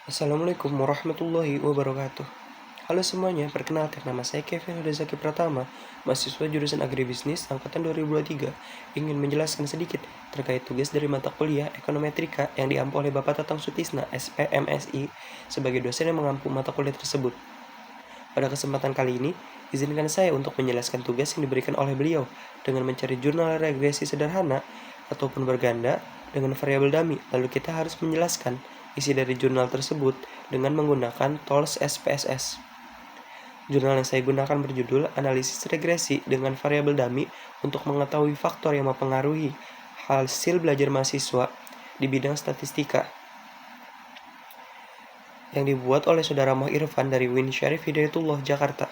Assalamualaikum warahmatullahi wabarakatuh. Halo semuanya, perkenalkan nama saya Kevin Zaki Pratama, mahasiswa jurusan Agribisnis angkatan 2023. Ingin menjelaskan sedikit terkait tugas dari mata kuliah Ekonometrika yang diampu oleh Bapak Tatang Sutisna, SPMSI, sebagai dosen yang mengampu mata kuliah tersebut. Pada kesempatan kali ini, izinkan saya untuk menjelaskan tugas yang diberikan oleh beliau dengan mencari jurnal regresi sederhana ataupun berganda dengan variabel dummy. Lalu kita harus menjelaskan isi dari jurnal tersebut dengan menggunakan tools SPSS. Jurnal yang saya gunakan berjudul Analisis Regresi dengan Variabel Dummy untuk mengetahui faktor yang mempengaruhi hasil belajar mahasiswa di bidang statistika, yang dibuat oleh Saudara Moh Irfan dari Win Syarif Hidayatullah, Jakarta.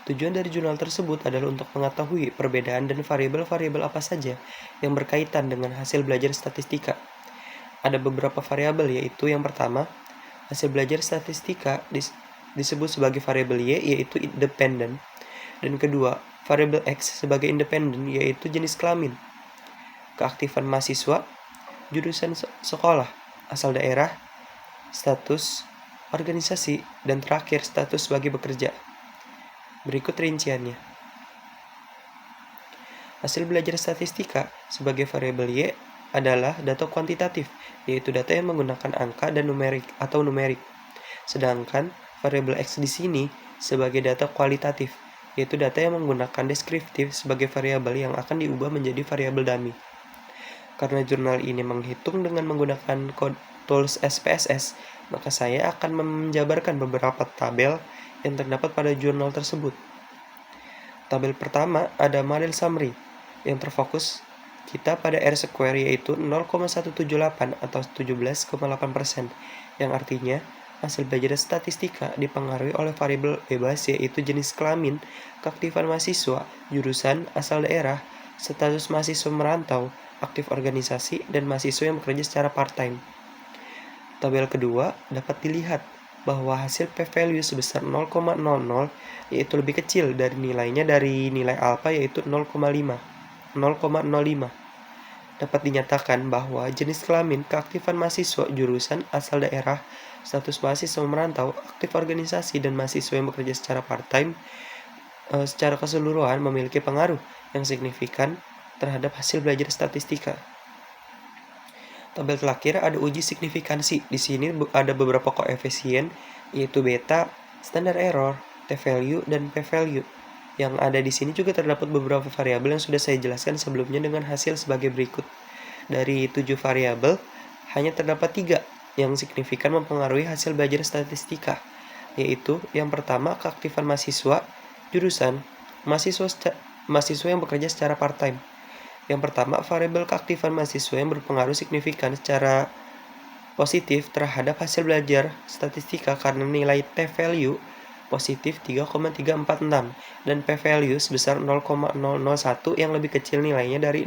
Tujuan dari jurnal tersebut adalah untuk mengetahui perbedaan dan variabel-variabel apa saja yang berkaitan dengan hasil belajar statistika. Ada beberapa variabel, yaitu yang pertama, hasil belajar statistika disebut sebagai variabel Y, yaitu independen. Dan kedua, variabel X sebagai independen, yaitu jenis kelamin, keaktifan mahasiswa, jurusan sekolah, asal daerah, status organisasi, dan terakhir status sebagai bekerja. Berikut rinciannya. Hasil belajar statistika sebagai variabel Y adalah data kuantitatif, yaitu data yang menggunakan angka dan numerik. Sedangkan variabel X di sini sebagai data kualitatif, yaitu data yang menggunakan deskriptif sebagai variabel yang akan diubah menjadi variabel dummy. Karena jurnal ini menghitung dengan menggunakan tools SPSS, maka saya akan menjabarkan beberapa tabel yang terdapat pada jurnal tersebut. Tabel pertama ada model summary yang terfokus kita pada R-square, yaitu 0,178 atau 17,8%, yang artinya hasil belajar statistika dipengaruhi oleh variabel bebas, yaitu jenis kelamin, keaktifan mahasiswa, jurusan, asal daerah, status mahasiswa merantau, aktif organisasi, dan mahasiswa yang bekerja secara part-time. Tabel kedua dapat dilihat bahwa hasil p-value sebesar 0,00 yaitu lebih kecil dari nilainya dari nilai alfa, yaitu 0,05. Dapat dinyatakan bahwa jenis kelamin, keaktifan mahasiswa, jurusan, asal daerah, status mahasiswa merantau, aktif organisasi, dan mahasiswa yang bekerja secara part-time secara keseluruhan memiliki pengaruh yang signifikan terhadap hasil belajar statistika. Tabel terakhir ada uji signifikansi. Di sini ada beberapa koefisien, yaitu beta, standard error, t-value, dan p-value. Yang ada di sini juga terdapat beberapa variabel yang sudah saya jelaskan sebelumnya dengan hasil sebagai berikut. Dari 7 variabel, hanya terdapat 3 yang signifikan mempengaruhi hasil belajar statistika, yaitu yang pertama keaktifan mahasiswa, jurusan, mahasiswa yang bekerja secara part-time. Yang pertama, variabel keaktifan mahasiswa yang berpengaruh signifikan secara positif terhadap hasil belajar statistika karena nilai t-value positif 3,346 dan p-value sebesar 0,001 yang lebih kecil nilainya dari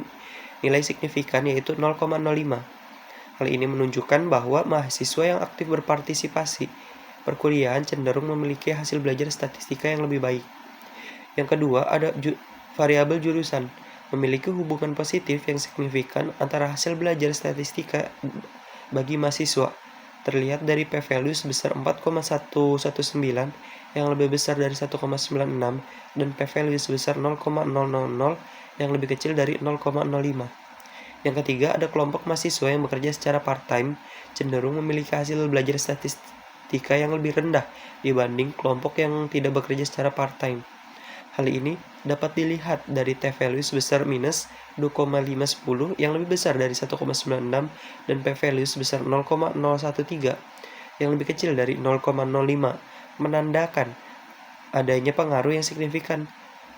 nilai signifikan, yaitu 0,05. Hal ini menunjukkan bahwa mahasiswa yang aktif berpartisipasi perkuliahan cenderung memiliki hasil belajar statistika yang lebih baik. Yang kedua, ada variabel jurusan memiliki hubungan positif yang signifikan antara hasil belajar statistika bagi mahasiswa, terlihat dari p-value sebesar 4,119 yang lebih besar dari 1,96 dan p-value sebesar 0,000 yang lebih kecil dari 0,05. Yang ketiga, ada kelompok mahasiswa yang bekerja secara part-time cenderung memiliki hasil belajar statistika yang lebih rendah dibanding kelompok yang tidak bekerja secara part-time. Hal ini dapat dilihat dari t-value sebesar minus 2,510 yang lebih besar dari 1,96 dan p-value sebesar 0,013 yang lebih kecil dari 0,05, menandakan adanya pengaruh yang signifikan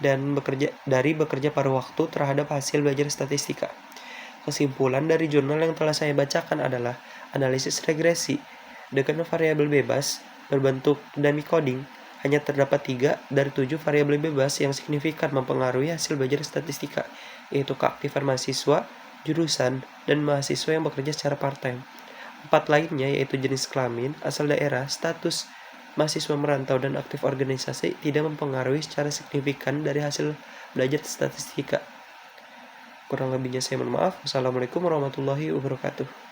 dan bekerja paruh waktu terhadap hasil belajar statistika. Kesimpulan dari jurnal yang telah saya bacakan adalah analisis regresi dengan variabel bebas berbentuk dummy coding. Hanya terdapat 3 dari 7 variabel bebas yang signifikan mempengaruhi hasil belajar statistika, yaitu keaktifan mahasiswa, jurusan, dan mahasiswa yang bekerja secara part-time. 4 lainnya, yaitu jenis kelamin, asal daerah, status mahasiswa merantau, dan aktif organisasi, tidak mempengaruhi secara signifikan dari hasil belajar statistika. Kurang lebihnya saya mohon maaf. Wassalamualaikum warahmatullahi wabarakatuh.